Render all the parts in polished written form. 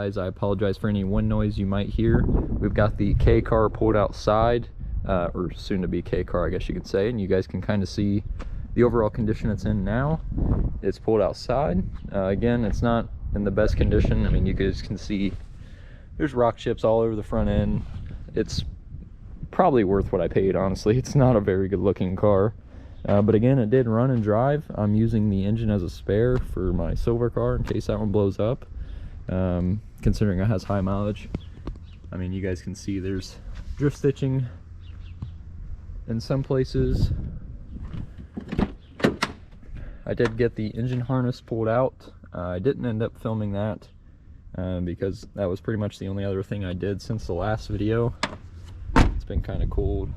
guys. I apologize for any wind noise you might hear. We've got the K car pulled outside, or soon to be K car, I guess you could say, and you guys can kind of see the overall condition it's in now. It's pulled outside. Again, it's not in the best condition. I mean, you guys can see there's rock chips all over the front end. It's probably worth what I paid, honestly. It's not a very good looking car. But again, it did run and drive. I'm using the engine as a spare for my silver car in case that one blows up, considering it has high mileage. I mean, you guys can see there's drift stitching in some places. I did get the engine harness pulled out. I didn't end up filming that because that was pretty much the only other thing I did since the last video. It's been kind of cold,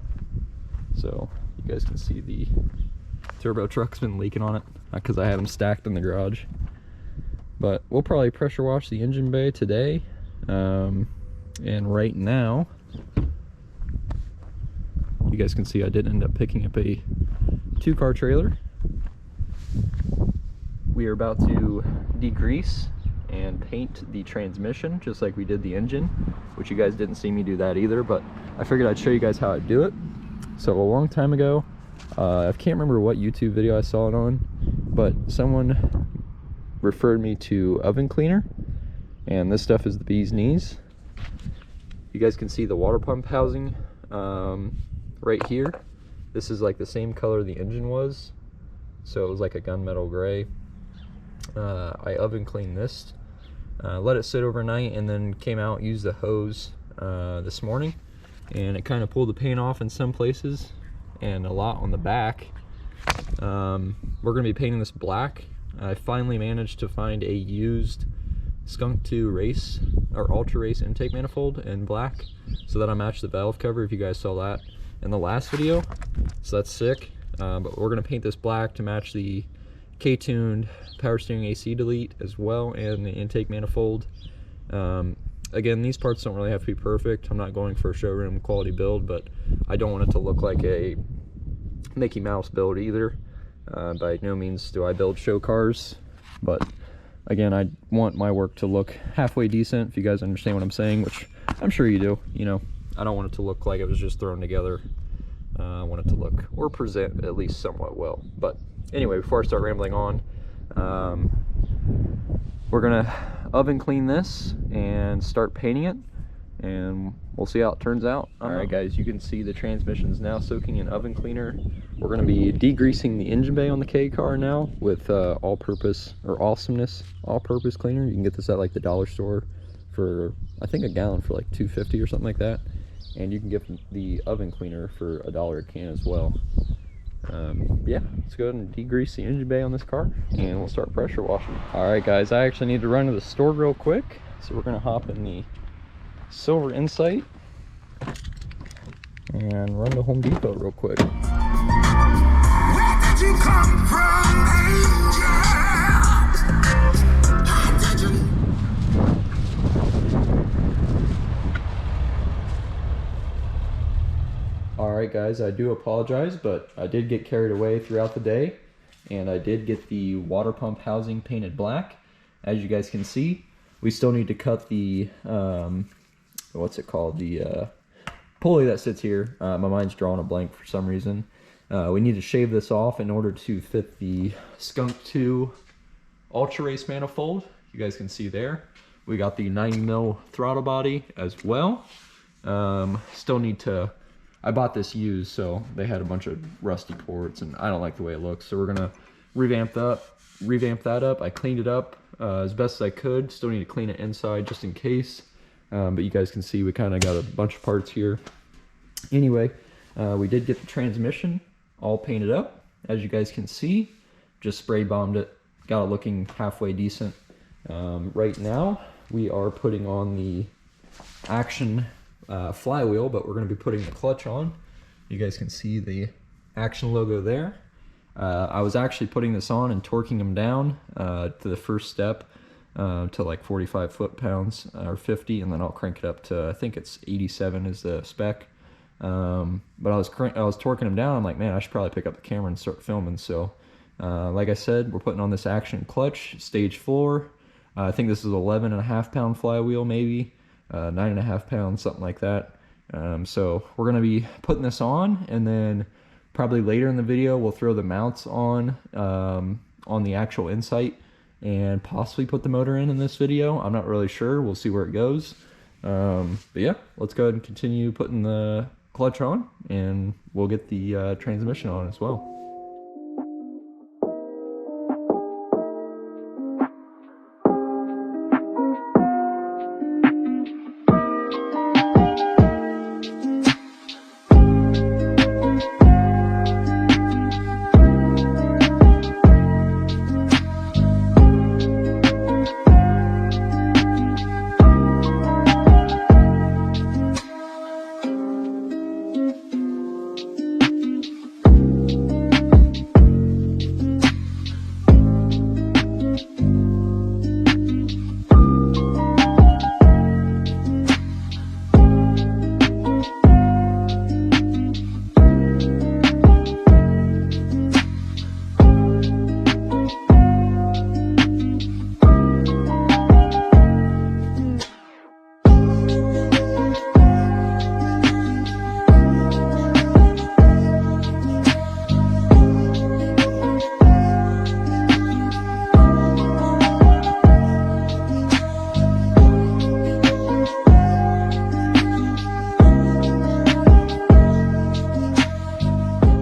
so you guys can see the turbo truck's been leaking on it because I have them stacked in the garage. But we'll probably pressure wash the engine bay today, and right now you guys can see I did end up picking up a 2-car trailer. We are about to degrease and paint the transmission just like we did the engine, which you guys didn't see me do that either, but I figured I'd show you guys how I do it. So a long time ago, I can't remember what YouTube video I saw it on, but someone referred me to oven cleaner, and this stuff is the bee's knees. You guys can see the water pump housing right here. This is like the same color the engine was, so it was like a gunmetal gray. I oven cleaned this, let it sit overnight, and then came out, used the hose this morning, and it kind of pulled the paint off in some places and a lot on the back. We're going to be painting this black. I finally managed to find a used Skunk 2 race or Ultra Race intake manifold in black, so that I matched the valve cover, if you guys saw that in the last video. So that's sick. But we're going to paint this black to match the K-tuned power steering AC delete as well, and the intake manifold. Again, these parts don't really have to be perfect. I'm not going for a showroom quality build, but I don't want it to look like a Mickey Mouse build either. By no means do I build show cars, but again, I want my work to look halfway decent, if you guys understand what I'm saying, which I'm sure you do. You know, I don't want it to look like it was just thrown together. I want it to look or present at least somewhat well. But anyway, before I start rambling on, we're gonna oven clean this and start painting it, and we'll see how it turns out. Alright guys, you can see the transmission's now soaking in oven cleaner. We're gonna be degreasing the engine bay on the K car now with all-purpose or awesomeness all-purpose cleaner. You can get this at like the dollar store for I think a gallon for like $2.50 or something like that, and you can get the oven cleaner for $1 a can as well. Yeah, let's go ahead and degrease the engine bay on this car and we'll start pressure washing. Alright guys, I actually need to run to the store real quick, so we're gonna hop in the Silver Insight and run to Home Depot real quick. Where did you come from, angel? Alright guys, I do apologize, but I did get carried away throughout the day, and I did get the water pump housing painted black. As you guys can see, we still need to cut the, what's it called, the pulley that sits here. My mind's drawing a blank for some reason. We need to shave this off in order to fit the Skunk 2 Ultra Race manifold. You guys can see there. We got the 90mm throttle body as well. Still need to, I bought this used, so they had a bunch of rusty ports, and I don't like the way it looks. So we're gonna revamp that up. I cleaned it up as best as I could. Still need to clean it inside just in case. But you guys can see we kind of got a bunch of parts here. Anyway, we did get the transmission all painted up. As you guys can see, just spray bombed it. Got it looking halfway decent. Right now, we are putting on the Action flywheel, but we're going to be putting the clutch on. You guys can see the Action logo there. I was actually putting this on and torquing them down to the first step to like 45 foot-pounds or 50, and then I'll crank it up to, I think it's 87 is the spec. But I was torquing them down. I'm like, man, I should probably pick up the camera and start filming. So like I said, we're putting on this Action clutch, stage 4. I think this is 11.5 pound flywheel, maybe 9.5 pounds, something like that. So we're gonna be putting this on, and then probably later in the video we'll throw the mounts on the actual Insight and possibly put the motor in this video. I'm not really sure. We'll see where it goes. But yeah, let's go ahead and continue putting the clutch on, and we'll get the transmission on as well.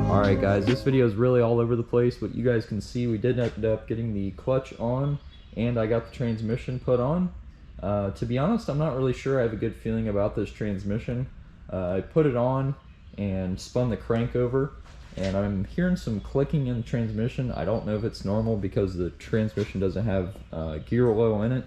Alright guys, this video is really all over the place, but you guys can see we did end up getting the clutch on, and I got the transmission put on. To be honest, I'm not really sure I have a good feeling about this transmission. I put it on and spun the crank over, and I'm hearing some clicking in the transmission. I don't know if it's normal because the transmission doesn't have gear oil in it.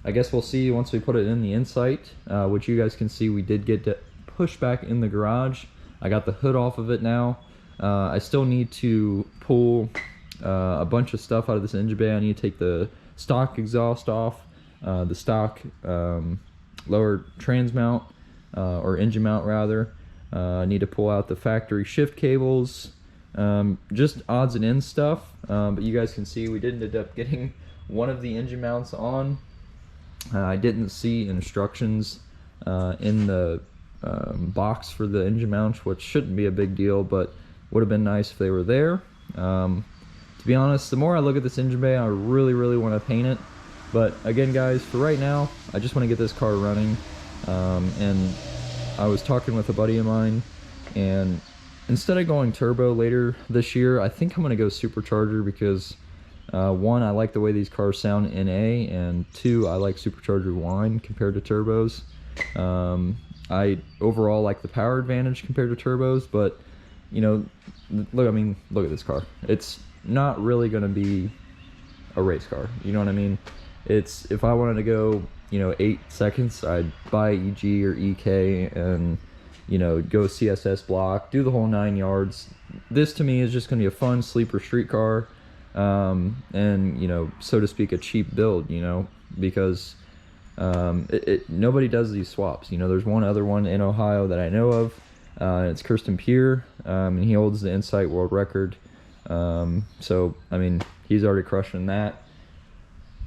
I guess we'll see once we put it in the Insight, which you guys can see we did get to push back in the garage. I got the hood off of it now. I still need to pull a bunch of stuff out of this engine bay. I need to take the stock exhaust off, the stock lower trans mount, or engine mount rather. I need to pull out the factory shift cables, just odds and ends stuff. But you guys can see we did end up getting one of the engine mounts on. I didn't see instructions in the box for the engine mounts, which shouldn't be a big deal, but would have been nice if they were there. To be honest, the more I look at this engine bay, I really want to paint it. But again guys, for right now, I just want to get this car running. And I was talking with a buddy of mine, and instead of going turbo later this year, I think I'm going to go supercharger because one, I like the way these cars sound in A, and two, I like supercharger whine compared to turbos. I overall like the power advantage compared to turbos, but you know, look at this car. It's not really going to be a race car, you know what I mean? It's, if I wanted to go, you know, 8 seconds, I'd buy EG or EK and, you know, go CSS block, do the whole 9 yards. This to me is just going to be a fun sleeper street car, and, you know, so to speak, a cheap build, you know, because nobody does these swaps. You know, there's one other one in Ohio that I know of. It's Kirsten Pierre, and he holds the Insight world record. So I mean, he's already crushing that.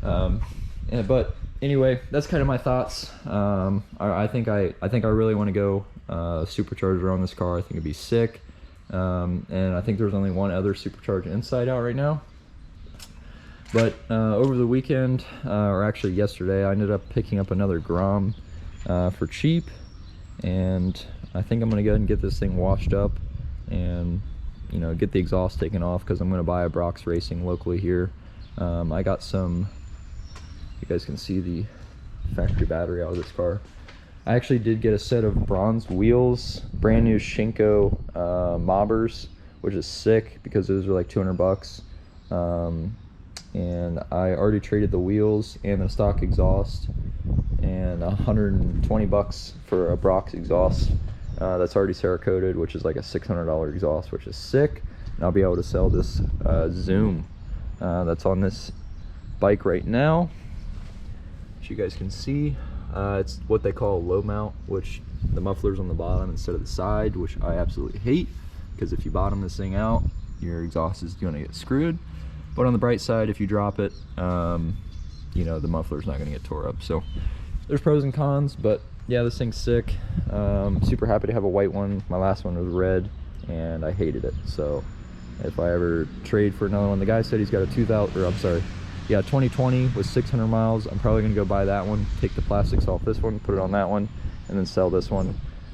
Yeah, but anyway, that's kind of my thoughts. I think I really want to go supercharger on this car. I think it'd be sick. And I think there's only one other supercharged Insight out right now. But over the weekend, or actually yesterday, I ended up picking up another Grom for cheap, and I think I'm gonna go ahead and get this thing washed up and, you know, get the exhaust taken off, because I'm gonna buy a Brock's Racing locally here. I got some, you guys can see the factory battery out of this car. I actually did get a set of bronze wheels, brand new Shinko mobbers, which is sick because those are like 200 bucks. And I already traded the wheels and the stock exhaust, and 120 bucks for a Brock's exhaust that's already Cerakoted, which is like a $600 exhaust, which is sick. And I'll be able to sell this Zoom that's on this bike right now, which you guys can see. It's what they call a low mount, which the muffler's on the bottom instead of the side, which I absolutely hate, because if you bottom this thing out, your exhaust is going to get screwed. But on the bright side, if you drop it, you know, the muffler's not gonna get tore up. So there's pros and cons, but yeah, this thing's sick. Super happy to have a white one. My last one was red and I hated it. So if I ever trade for another one, the guy said he's got a 2020 with 600 miles. I'm probably gonna go buy that one, take the plastics off this one, put it on that one, and then sell this one.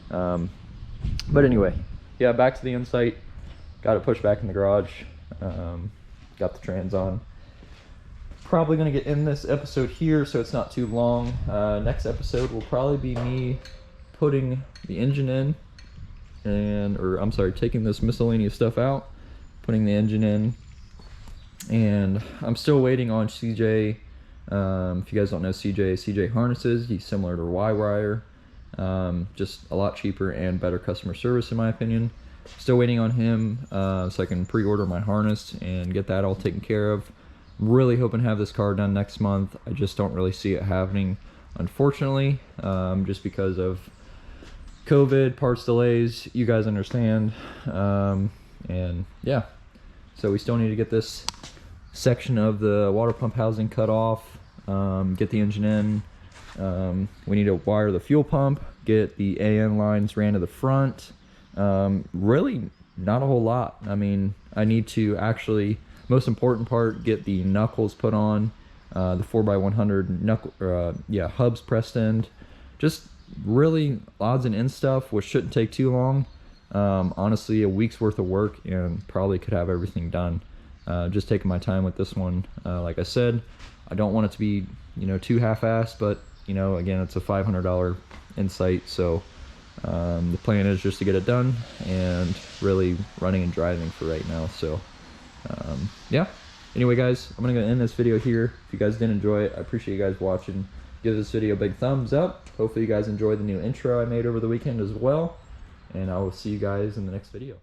But anyway, yeah, back to the Insight. Got it pushed back in the garage. Got the trans on. Probably gonna get in this episode here so it's not too long. Next episode will probably be me putting the engine in, taking this miscellaneous stuff out, putting the engine in, and I'm still waiting on CJ. If you guys don't know CJ harnesses, he's similar to Y-Wire, just a lot cheaper and better customer service in my opinion. Still waiting on him so I can pre-order my harness and get that all taken care of. Really hoping to have this car done next month. I just don't really see it happening, unfortunately, just because of COVID, parts delays, you guys understand. And yeah, so we still need to get this section of the water pump housing cut off, get the engine in. We need to wire the fuel pump, get the AN lines ran to the front. Really not a whole lot. I mean, I need to actually, most important part, get the knuckles put on, the 4x100 knuckle, hubs pressed in. Just really odds and ends stuff, which shouldn't take too long. Honestly, a week's worth of work and probably could have everything done. Just taking my time with this one. Like I said, I don't want it to be, you know, too half-assed, but you know, again, it's a $500 Insight, so the plan is just to get it done and really running and driving for right now. So yeah, anyway guys, I'm gonna end this video here. If you guys did enjoy it, I appreciate you guys watching. Give this video a big thumbs up. Hopefully you guys enjoyed the new intro I made over the weekend as well, and I will see you guys in the next video.